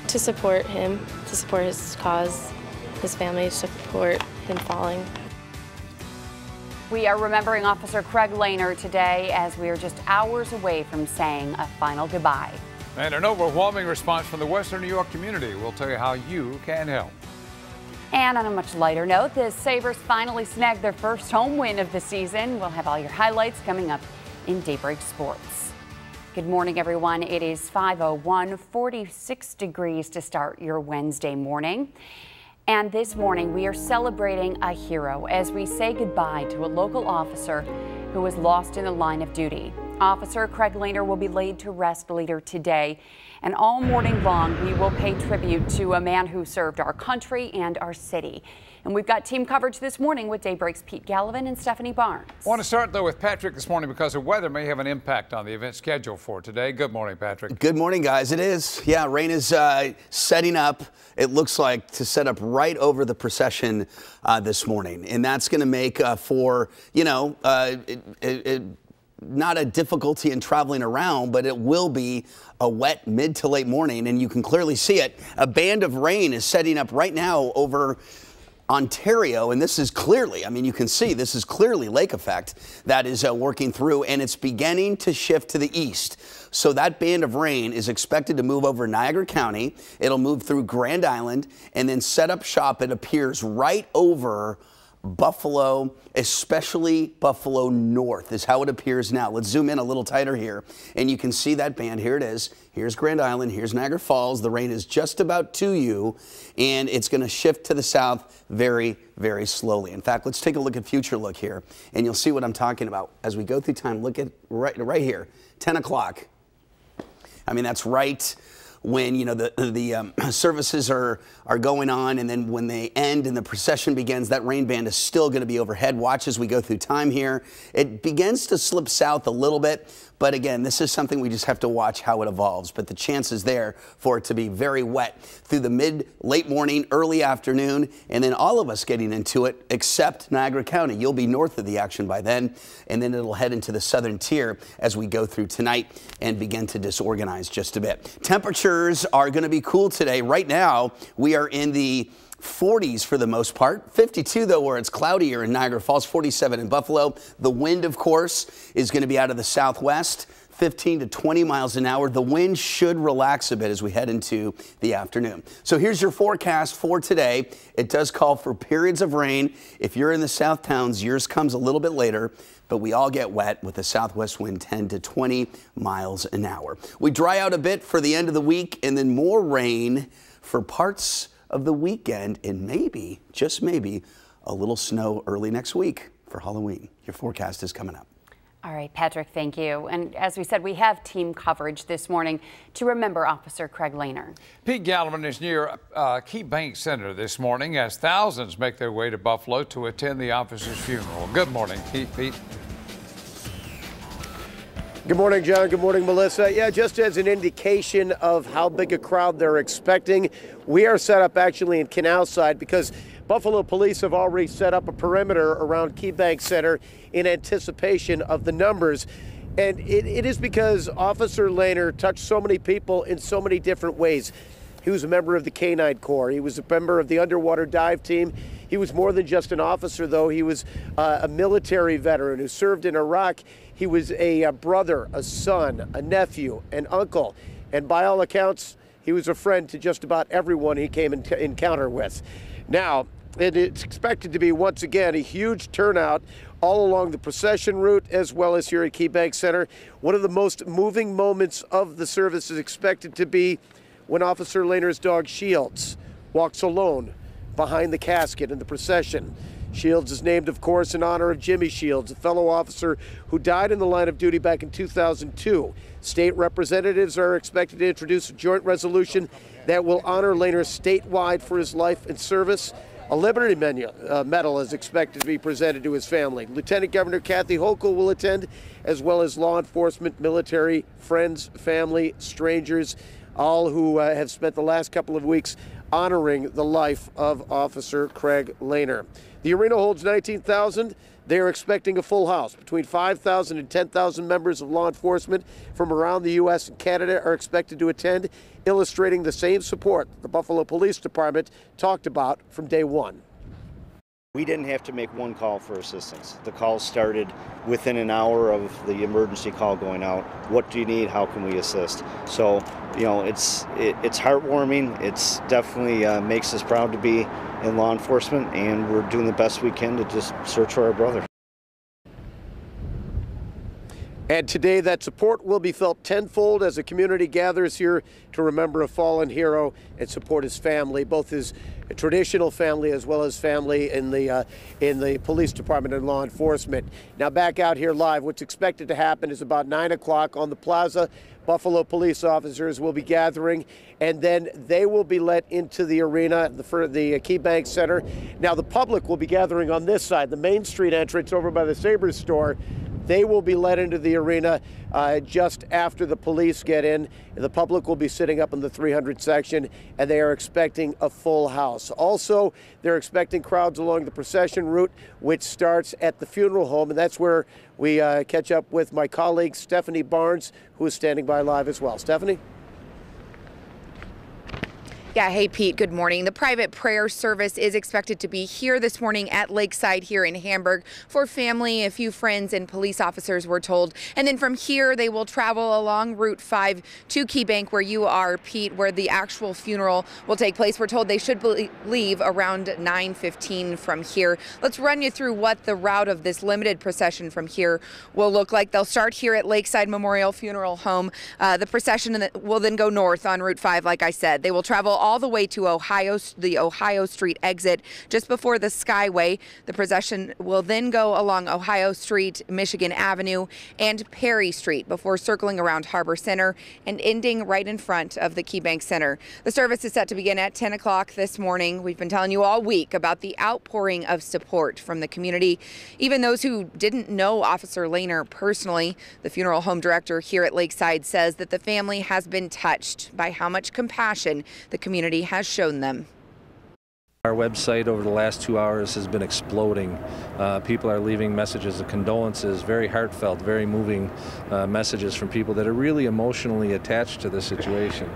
To support him, to support his cause, his family, to support him falling. We are remembering Officer Craig Lehner today as we are just hours away from saying a final goodbye. And an overwhelming response from the Western New York community. We'll tell you how you can help. And on a much lighter note, the Sabres finally snagged their first home win of the season. We'll have all your highlights coming up in Daybreak Sports. Good morning, everyone. It is 5:01, 46 degrees to start your Wednesday morning. And this morning, we are celebrating a hero as we say goodbye to a local officer who was lost in the line of duty. Officer Craig Lehner will be laid to rest later today. And all morning long, we will pay tribute to a man who served our country and our city. And we've got team coverage this morning with Daybreak's Pete Gallivan and Stephanie Barnes. I want to start, though, with Patrick this morning because the weather may have an impact on the event schedule for today. Good morning, Patrick. Good morning, guys. It is. Yeah, rain is setting up, it looks like, to set up right over the procession this morning. And that's going to make for, not a difficulty in traveling around, but it will be a wet mid to late morning, and you can clearly see it. A band of rain is setting up right now over Ontario, and this is clearly, you can see this is clearly lake effect that is working through, and it's beginning to shift to the east. So that band of rain is expected to move over Niagara County. It'll move through Grand Island and then set up shop, it appears, right over Buffalo, especially Buffalo North is how it appears now. Let's zoom in a little tighter here, and you can see that band. Here it is. Here's Grand Island. Here's Niagara Falls. The rain is just about to you, and it's going to shift to the south very, very slowly. In fact, let's take a look at future look here, and you'll see what I'm talking about as we go through time. Look at right here, 10 o'clock. That's right when the services are going on, and then when they end and the procession begins, that rain band is still going to be overhead. Watch as we go through time here. It begins to slip south a little bit, but again, this is something we just have to watch how it evolves. But the chance is there for it to be very wet through the late morning, early afternoon, and then all of us getting into it except Niagara County. You'll be north of the action by then, and then it'll head into the southern tier as we go through tonight and begin to disorganize just a bit. Temperatures are going to be cool today. Right now, we are in the 40s for the most part. 52, though, where it's cloudier in Niagara Falls, 47 in Buffalo. The wind, of course, is going to be out of the southwest, 15 to 20 miles an hour. The wind should relax a bit as we head into the afternoon. So here's your forecast for today. It does call for periods of rain. If you're in the south towns, yours comes a little bit later, but we all get wet with a southwest wind 10 to 20 miles an hour. We dry out a bit for the end of the week, and then more rain for parts of the weekend, and maybe, just maybe, a little snow early next week for Halloween. Your forecast is coming up. All right, Patrick, thank you. And as we said, we have team coverage this morning to remember Officer Craig Lehner. Pete Gallivan is near Key Bank Center this morning as thousands make their way to Buffalo to attend the officer's funeral. Good morning, Pete. Good morning, John. Good morning, Melissa. Yeah, just as an indication of how big a crowd they're expecting, we are set up actually in Canal Side because Buffalo police have already set up a perimeter around Key Bank Center in anticipation of the numbers. And it is because Officer Lehner touched so many people in so many different ways. He was a member of the Canine Corps. He was a member of the underwater dive team. He was more than just an officer, though. He was a military veteran who served in Iraq. He was a brother, a son, a nephew, an uncle. And by all accounts, he was a friend to just about everyone he came in encounter with. Now, it's expected to be, once again, a huge turnout all along the procession route as well as here at Key Bank Center. One of the most moving moments of the service is expected to be when Officer Lehner's dog Shields walks alone behind the casket in the procession. Shields is named, of course, in honor of Jimmy Shields, a fellow officer who died in the line of duty back in 2002. State representatives are expected to introduce a joint resolution that will honor Lehner statewide for his life and service. A Liberty Medal is expected to be presented to his family. Lieutenant Governor Kathy Hochul will attend, as well as law enforcement, military, friends, family, strangers, all who have spent the last couple of weeks honoring the life of Officer Craig Lehner. The arena holds 19,000. They are expecting a full house. Between 5,000 and 10,000 members of law enforcement from around the U.S. and Canada are expected to attend, illustrating the same support the Buffalo Police Department talked about from day one. We didn't have to make one call for assistance. The call started within an hour of the emergency call going out. What do you need? How can we assist? So, you know, it's heartwarming. It's definitely makes us proud to be in law enforcement, and we're doing the best we can to just search for our brother. And today that support will be felt tenfold as the community gathers here to remember a fallen hero and support his family, both his traditional family as well as family in the police department and law enforcement. Now back out here live, what's expected to happen is about 9 o'clock on the plaza. Buffalo police officers will be gathering, and then they will be let into the arena, the KeyBank Center. Now the public will be gathering on this side, the Main Street entrance over by the Sabres store. They will be let into the arena just after the police get in. The public will be sitting up in the 300 section, and they are expecting a full house. Also, they're expecting crowds along the procession route, which starts at the funeral home, and that's where we catch up with my colleague Stephanie Barnes, who is standing by live as well. Stephanie? Yeah, hey Pete, good morning. The private prayer service is expected to be here this morning at Lakeside here in Hamburg for family, a few friends, and police officers, we're told. And then from here, they will travel along Route 5 to KeyBank, where you are, Pete, where the actual funeral will take place. We're told they should leave around 9:15 from here. Let's run you through what the route of this limited procession from here will look like. They'll start here at Lakeside Memorial Funeral Home. The procession will then go north on Route 5, like I said. They will travel all the way to the Ohio Street exit just before the Skyway. The procession will then go along Ohio Street, Michigan Avenue, and Perry Street before circling around Harbor Center and ending right in front of the KeyBank Center. The service is set to begin at 10 o'clock this morning. We've been telling you all week about the outpouring of support from the community. Even those who didn't know Officer Lehner personally, the funeral home director here at Lakeside says that the family has been touched by how much compassion the community has shown them. Our website over the last 2 hours has been exploding. People are leaving messages of condolences, very heartfelt, very moving messages from people that are really emotionally attached to this situation.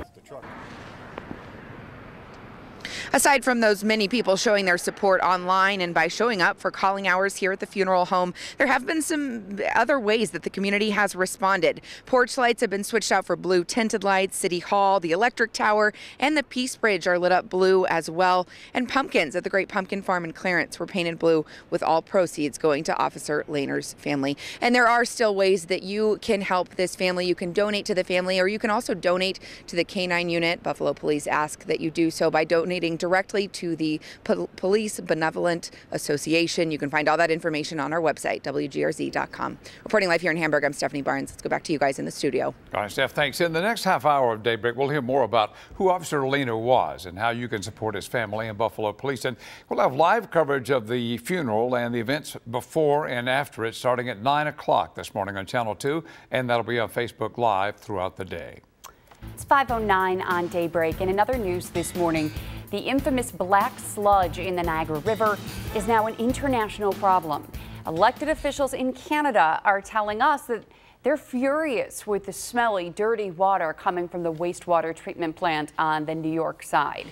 Aside from those many people showing their support online and by showing up for calling hours here at the funeral home, there have been some other ways that the community has responded. Porch lights have been switched out for blue tinted lights. City Hall, the Electric Tower, and the Peace Bridge are lit up blue as well. And pumpkins at the Great Pumpkin Farm in Clarence were painted blue, with all proceeds going to Officer Lehner's family. And there are still ways that you can help this family. You can donate to the family, or you can also donate to the K-9 unit. Buffalo Police ask that you do so by donating directly to the Police Benevolent Association. You can find all that information on our website, WGRZ.com. Reporting live here in Hamburg, I'm Stephanie Barnes. Let's go back to you guys in the studio. All right, Steph, thanks. In the next half hour of Daybreak, we'll hear more about who Officer Lehner was and how you can support his family and Buffalo Police. And we'll have live coverage of the funeral and the events before and after it, starting at 9 o'clock this morning on Channel 2, and that'll be on Facebook Live throughout the day. It's 5:09 on Daybreak. And in other news this morning, the infamous black sludge in the Niagara River is now an international problem. Elected officials in Canada are telling us that they're furious with the smelly, dirty water coming from the wastewater treatment plant on the New York side.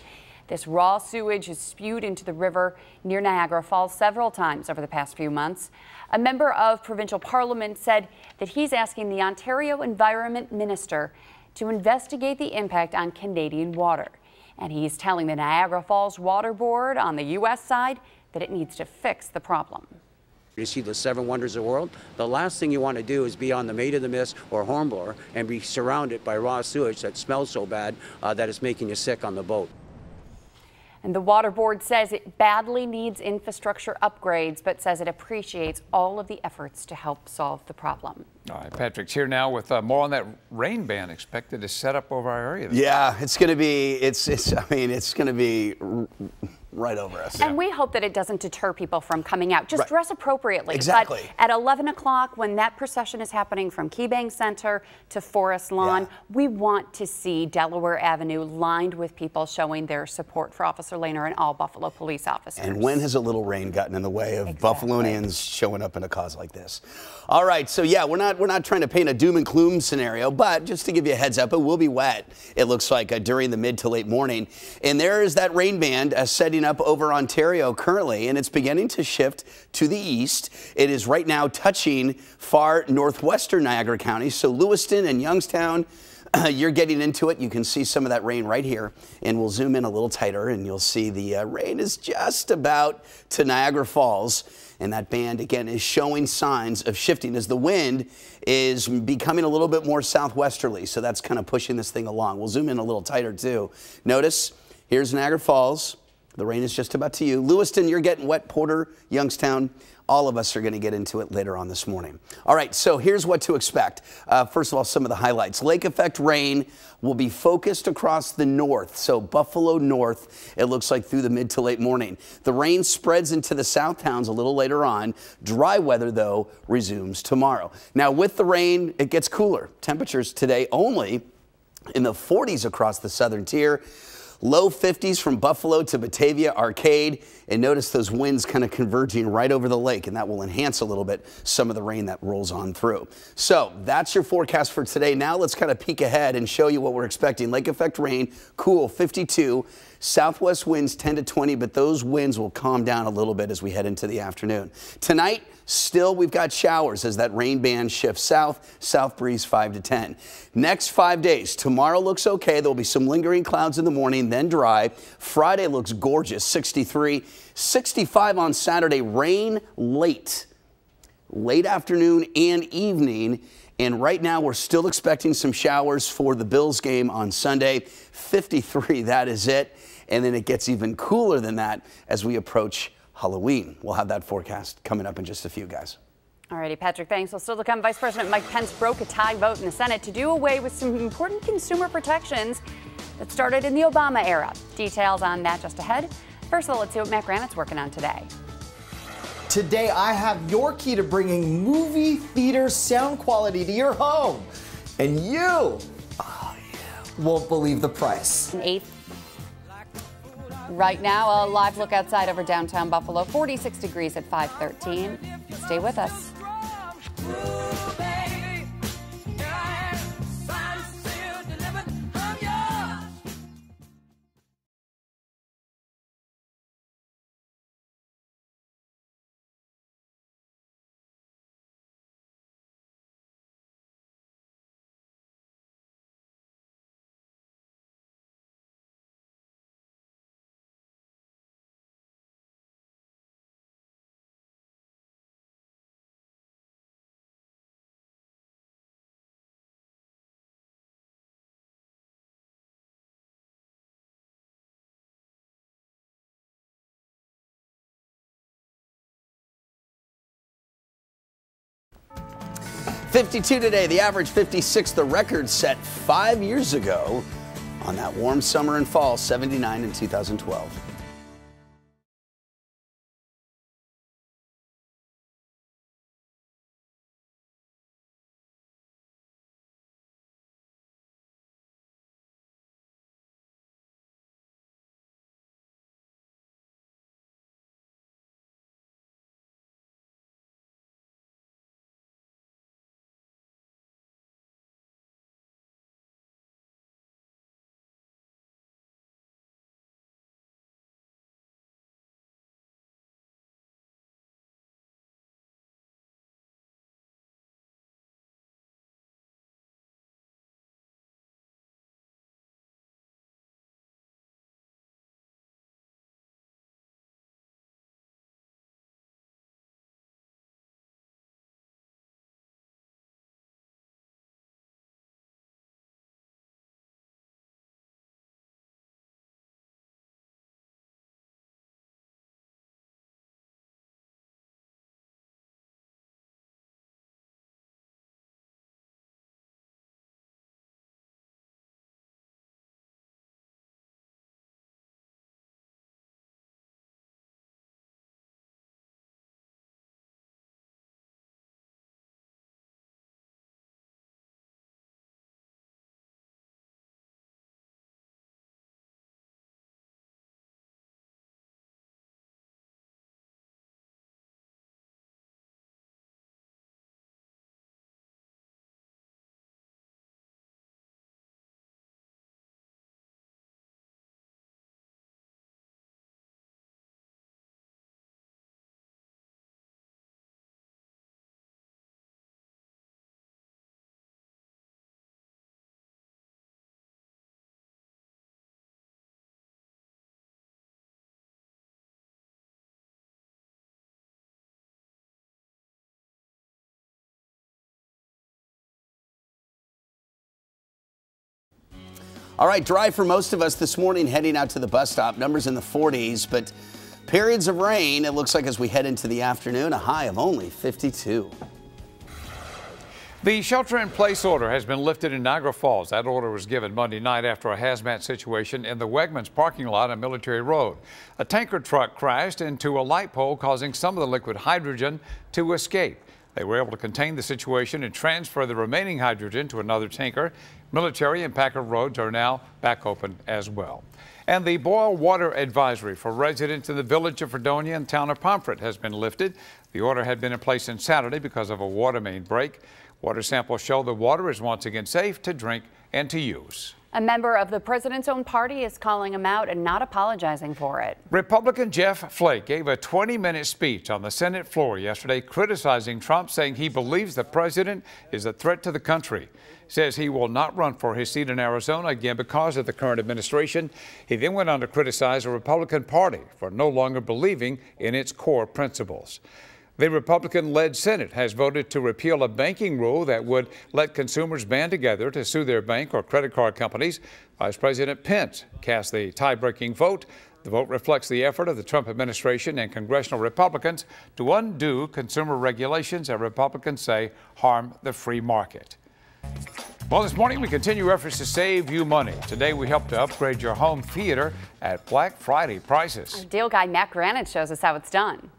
This raw sewage is spewed into the river near Niagara Falls several times over the past few months. A member of provincial parliament said that he's asking the Ontario Environment Minister to investigate the impact on Canadian water. And he's telling the Niagara Falls Water Board on the U.S. side that it needs to fix the problem. You see the 7 wonders of the world. The last thing you want to do is be on the Maid of the Mist or Hornblower and be surrounded by raw sewage that smells so bad that it's making you sick on the boat. And the Water Board says it badly needs infrastructure upgrades, but says it appreciates all of the efforts to help solve the problem. All right, Patrick's here now with more on that rain ban expected to set up over our area. Yeah, it's going to be, it's going to be right over us. And we hope that it doesn't deter people from coming out. Just dress appropriately. Exactly. But at 11 o'clock, when that procession is happening from KeyBank Center to Forest Lawn, we want to see Delaware Avenue lined with people showing their support for Officer Lehner and all Buffalo police officers. And when has a little rain gotten in the way of Buffalonians showing up in a cause like this? All right, so yeah, we're not trying to paint a doom and gloom scenario, but just to give you a heads up, it will be wet, it looks like, during the mid to late morning. And there is that rain band setting up over Ontario currently, and it's beginning to shift to the east. It is right now touching far northwestern Niagara County, so Lewiston and Youngstown, you're getting into it. You can see some of that rain right here, and we'll zoom in a little tighter, and you'll see the rain is just about to Niagara Falls. And that band, again, is showing signs of shifting as the wind is becoming a little bit more southwesterly. So that's kind of pushing this thing along. We'll zoom in a little tighter, too. Notice, here's Niagara Falls. The rain is just about to you. Lewiston, you're getting wet. Porter, Youngstown, all of us are going to get into it later on this morning. All right, so here's what to expect. First of all, some of the highlights. Lake effect rain will be focused across the north. So Buffalo north, it looks like through the mid to late morning. The rain spreads into the south towns a little later on. Dry weather, though, resumes tomorrow. Now, with the rain, it gets cooler. Temperatures today only in the 40s across the southern tier. Low 50s from Buffalo to Batavia Arcade, and notice those winds kind of converging right over the lake, and that will enhance a little bit some of the rain that rolls on through. So that's your forecast for today. Now let's kind of peek ahead and show you what we're expecting. Lake effect rain, cool, 52. Southwest winds 10 to 20, but those winds will calm down a little bit as we head into the afternoon. Tonight, still we've got showers as that rain band shifts south, south breeze 5 to 10. Next 5 days, tomorrow looks okay. There'll be some lingering clouds in the morning, then dry. Friday looks gorgeous, 63. 65 on Saturday, rain late afternoon and evening. And right now, we're still expecting some showers for the Bills game on Sunday. 53, that is it. And then it gets even cooler than that as we approach Halloween. We'll have that forecast coming up in just a few, guys. All righty, Patrick, thanks. Well, still to come, Vice President Mike Pence broke a tie vote in the Senate to do away with some important consumer protections that started in the Obama era. Details on that just ahead. First of all, let's see what Matt Granite's working on today. Today, I have your key to bringing movie theater sound quality to your home. And you won't believe the price. Right now, a live look outside over downtown Buffalo, 46 degrees at 5:13. Stay with us. .52 today, the average 56, the record set 5 years ago on that warm summer and fall, 79 in 2012. All right, dry for most of us this morning heading out to the bus stop. Numbers in the 40s, but periods of rain, it looks like, as we head into the afternoon, a high of only 52. The shelter-in-place order has been lifted in Niagara Falls. That order was given Monday night after a hazmat situation in the Wegmans parking lot on Military Road. A tanker truck crashed into a light pole, causing some of the liquid hydrogen to escape. They were able to contain the situation and transfer the remaining hydrogen to another tanker. Military and Packard roads are now back open as well. And the boil water advisory for residents in the village of Fredonia and town of Pomfret has been lifted. The order had been in place since Saturday because of a water main break. Water samples show the water is once again safe to drink and to use. A member of the president's own party is calling him out and not apologizing for it. Republican Jeff Flake gave a 20-minute speech on the Senate floor yesterday criticizing Trump, saying he believes the president is a threat to the country. Says he will not run for his seat in Arizona again because of the current administration. He then went on to criticize the Republican Party for no longer believing in its core principles. The Republican-led Senate has voted to repeal a banking rule that would let consumers band together to sue their bank or credit card companies. Vice President Pence cast the tie-breaking vote. The vote reflects the effort of the Trump administration and congressional Republicans to undo consumer regulations that Republicans say harm the free market. Well, this morning we continue efforts to save you money. Today we help to upgrade your home theater at Black Friday prices. Our deal guy Matt Granite shows us how it's done.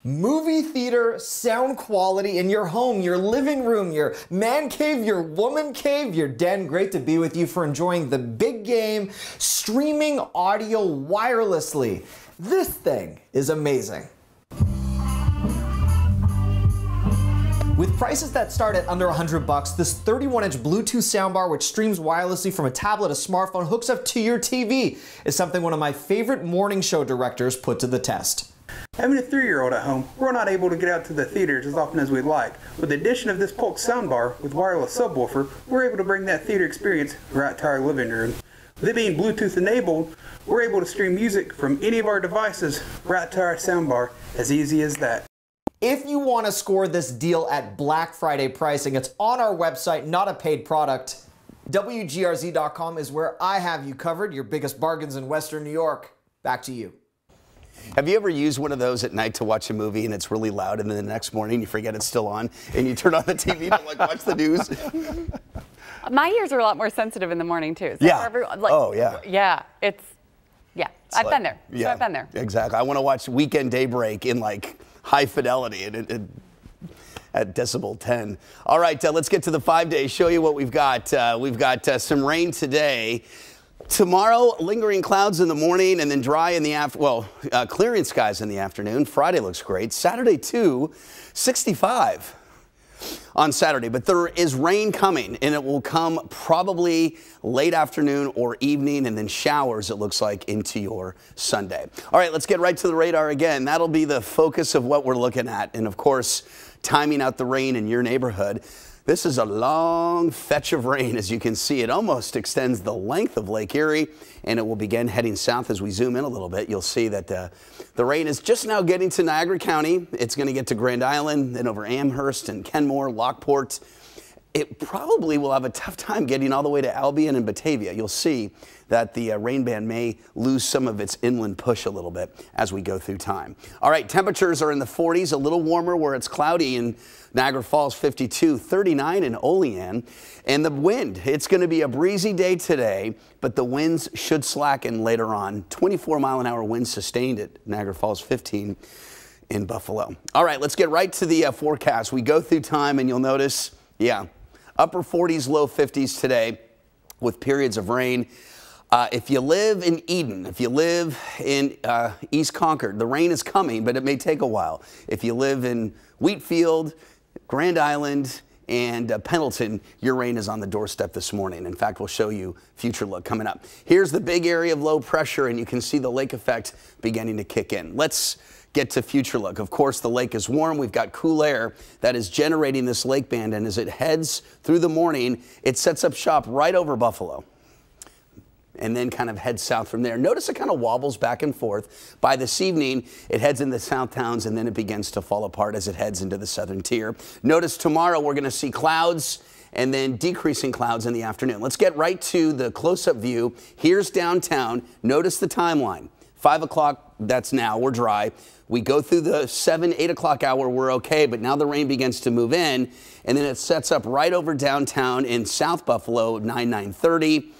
Movie theater sound quality in your home, your living room, your man cave, your woman cave, your den. Great to be with you for enjoying the big game, streaming audio wirelessly. This thing is amazing. With prices that start at under $100, this 31-inch Bluetooth soundbar, which streams wirelessly from a tablet, a smartphone, hooks up to your TV, is something one of my favorite morning show directors put to the test. Having a 3-year-old at home, we're not able to get out to the theaters as often as we'd like. With the addition of this Polk soundbar with wireless subwoofer, we're able to bring that theater experience right to our living room. With it being Bluetooth enabled, we're able to stream music from any of our devices right to our soundbar, as easy as that. If you want to score this deal at Black Friday pricing, it's on our website, not a paid product. WGRZ.com is where I have you covered, your biggest bargains in Western New York. Back to you. Have you ever used one of those at night to watch a movie and it's really loud and then the next morning you forget it's still on and you turn on the TV to like watch the news? My ears are a lot more sensitive in the morning too. So yeah. Oh yeah. Yeah. I've been there. Yeah. So I've been there. Exactly. I want to watch Weekend Daybreak in like high fidelity and at decibel 10. All right, let's get to the 5 days. Show you what we've got. We've got some rain today. Tomorrow, lingering clouds in the morning and then dry in the clearing skies in the afternoon. Friday looks great. Saturday, too, 65 on Saturday. But there is rain coming, and it will come probably late afternoon or evening, and then showers, it looks like, into your Sunday. All right, let's get right to the radar again. That'll be the focus of what we're looking at. And, of course, timing out the rain in your neighborhood. This is a long fetch of rain. As you can see, it almost extends the length of Lake Erie, and it will begin heading south as we zoom in a little bit. You'll see that the rain is just now getting to Niagara County. It's going to get to Grand Island, then over Amherst and Kenmore, Lockport. It probably will have a tough time getting all the way to Albion and Batavia. You'll see that the rain band may lose some of its inland push a little bit as we go through time. All right, temperatures are in the 40s, a little warmer where it's cloudy in Niagara Falls, 52, 39 in Olean. And the wind, it's going to be a breezy day today, but the winds should slacken later on. 24-mile-an-hour winds sustained at Niagara Falls, 15 in Buffalo. All right, let's get right to the forecast. We go through time and you'll notice, upper 40s, low 50s today with periods of rain. If you live in Eden, if you live in East Concord, the rain is coming, but it may take a while. If you live in Wheatfield, Grand Island, and Pendleton, your rain is on the doorstep this morning. In fact, we'll show you future look coming up. Here's the big area of low pressure, and you can see the lake effect beginning to kick in. Let's get to future look. Of course, the lake is warm. We've got cool air that is generating this lake band, and as it heads through the morning, it sets up shop right over Buffalo and then kind of heads south from there. Notice it kind of wobbles back and forth. By this evening, it heads into south towns, and then it begins to fall apart as it heads into the southern tier. Notice tomorrow we're going to see clouds and then decreasing clouds in the afternoon. Let's get right to the close-up view. Here's downtown. Notice the timeline. 5 o'clock, that's now, we're dry. We go through the 7, 8 o'clock hour, we're okay, but now the rain begins to move in, and then it sets up right over downtown in South Buffalo, 9:30.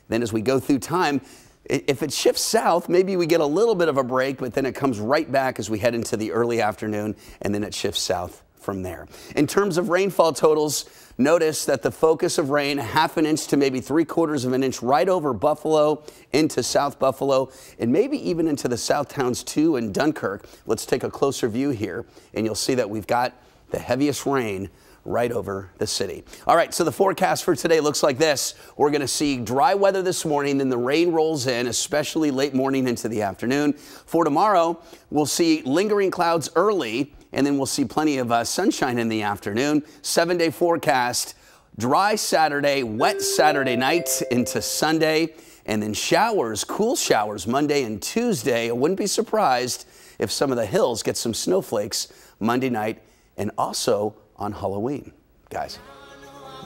Then as we go through time, if it shifts south, maybe we get a little bit of a break, but then it comes right back as we head into the early afternoon, and then it shifts south from there. In terms of rainfall totals, notice that the focus of rain, 1/2 inch to maybe 3/4 of an inch right over Buffalo into South Buffalo, and maybe even into the south towns too and Dunkirk. Let's take a closer view here, and you'll see that we've got the heaviest rain right over the city. All right, so the forecast for today looks like this. We're going to see dry weather this morning, then the rain rolls in, especially late morning into the afternoon. For tomorrow, we'll see lingering clouds early, and then we'll see plenty of sunshine in the afternoon. 7-day forecast, dry Saturday, wet Saturday night into Sunday, and then showers, cool showers Monday and Tuesday. I wouldn't be surprised if some of the hills get some snowflakes Monday night and also on Halloween. Guys,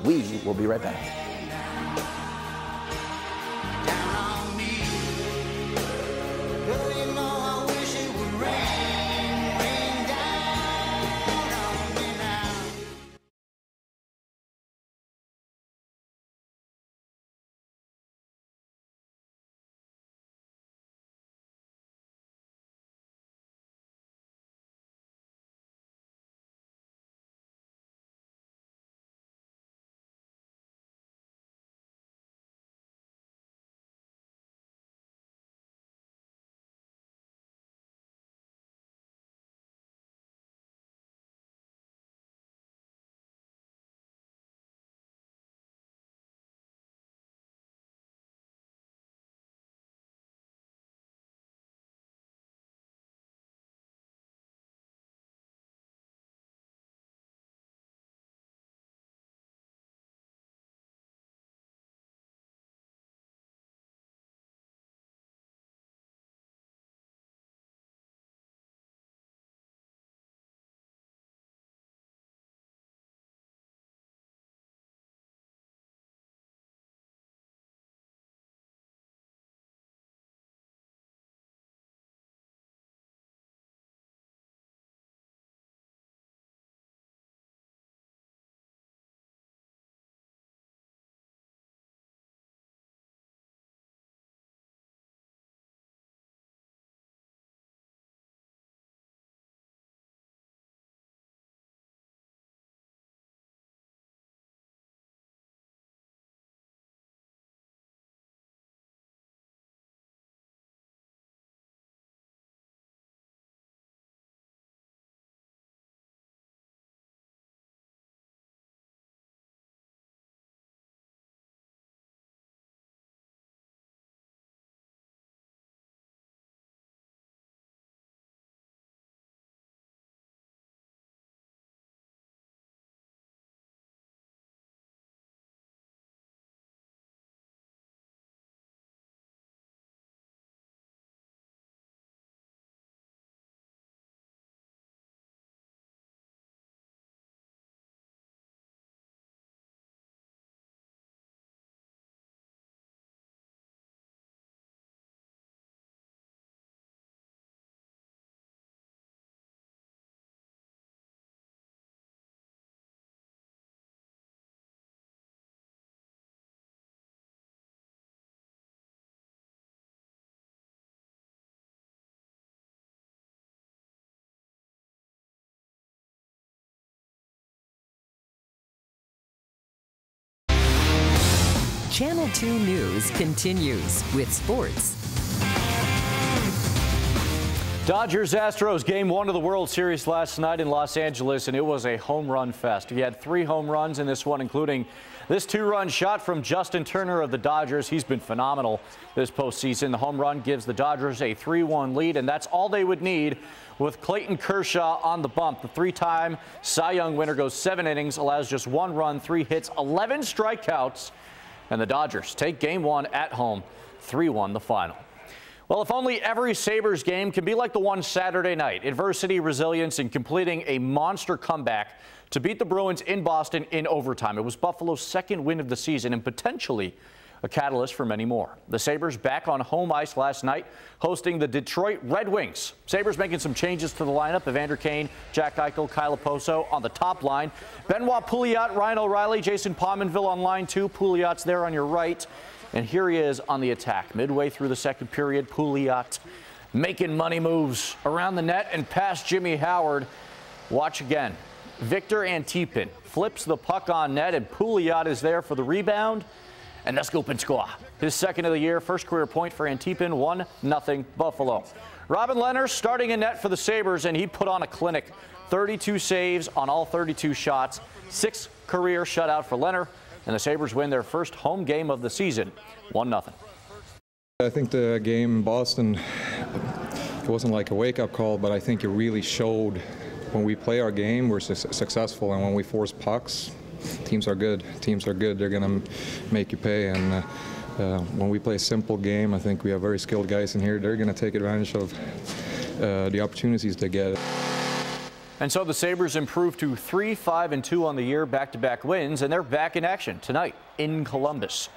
we will be right back. Channel 2 News continues with sports. Dodgers-Astros game 1 of the World Series last night in Los Angeles, and it was a home run fest. He had 3 home runs in this one, including this 2-run shot from Justin Turner of the Dodgers. He's been phenomenal this postseason. The home run gives the Dodgers a 3-1 lead, and that's all they would need with Clayton Kershaw on the bump. The 3-time Cy Young winner goes 7 innings, allows just 1 run, 3 hits, 11 strikeouts, and the Dodgers take game 1 at home, 3-1 the final. Well, if only every Sabres game can be like the one Saturday night. Adversity, resilience, and completing a monster comeback to beat the Bruins in Boston in overtime. It was Buffalo's second win of the season and potentially a catalyst for many more. The Sabres back on home ice last night, hosting the Detroit Red Wings. Sabres making some changes to the lineup. Evander Kane, Jack Eichel, Kyle Poso on the top line. Benoit Pouliot, Ryan O'Reilly, Jason Pominville on line 2. Pouliot's there on your right. And here he is on the attack. Midway through the second period, Pouliot making money moves around the net and past Jimmy Howard. Watch again. Victor Antipin flips the puck on net, and Pouliot is there for the rebound and the scoop and score. His second of the year, first career point for Antipin, 1-0 Buffalo. Robin Lehner starting in net for the Sabres, and he put on a clinic. 32 saves on all 32 shots, 6 career shutout for Lehner, and the Sabres win their first home game of the season, 1-0. I think the game in Boston, it wasn't like a wake-up call, but I think it really showed when we play our game, we're successful, and when we force pucks, teams are good. Teams are good. They're going to make you pay, and when we play a simple game, I think we have very skilled guys in here. They're going to take advantage of the opportunities they get. And so the Sabres improved to 3-5-2 on the year, back-to-back wins, and they're back in action tonight in Columbus.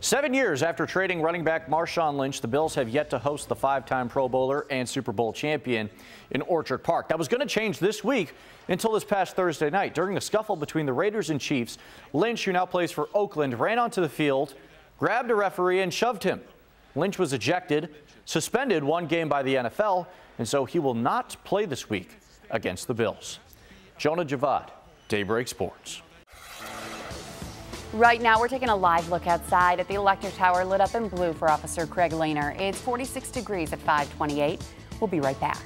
7 years after trading running back Marshawn Lynch, the Bills have yet to host the 5-time Pro Bowler and Super Bowl champion in Orchard Park. That was going to change this week until this past Thursday night. During a scuffle between the Raiders and Chiefs, Lynch, who now plays for Oakland, ran onto the field, grabbed a referee, and shoved him. Lynch was ejected, suspended 1 game by the NFL, and so he will not play this week against the Bills. Jonah Javad, Daybreak Sports. Right now, we're taking a live look outside at the electric tower lit up in blue for Officer Craig Lehner. It's 46 degrees at 528. We'll be right back.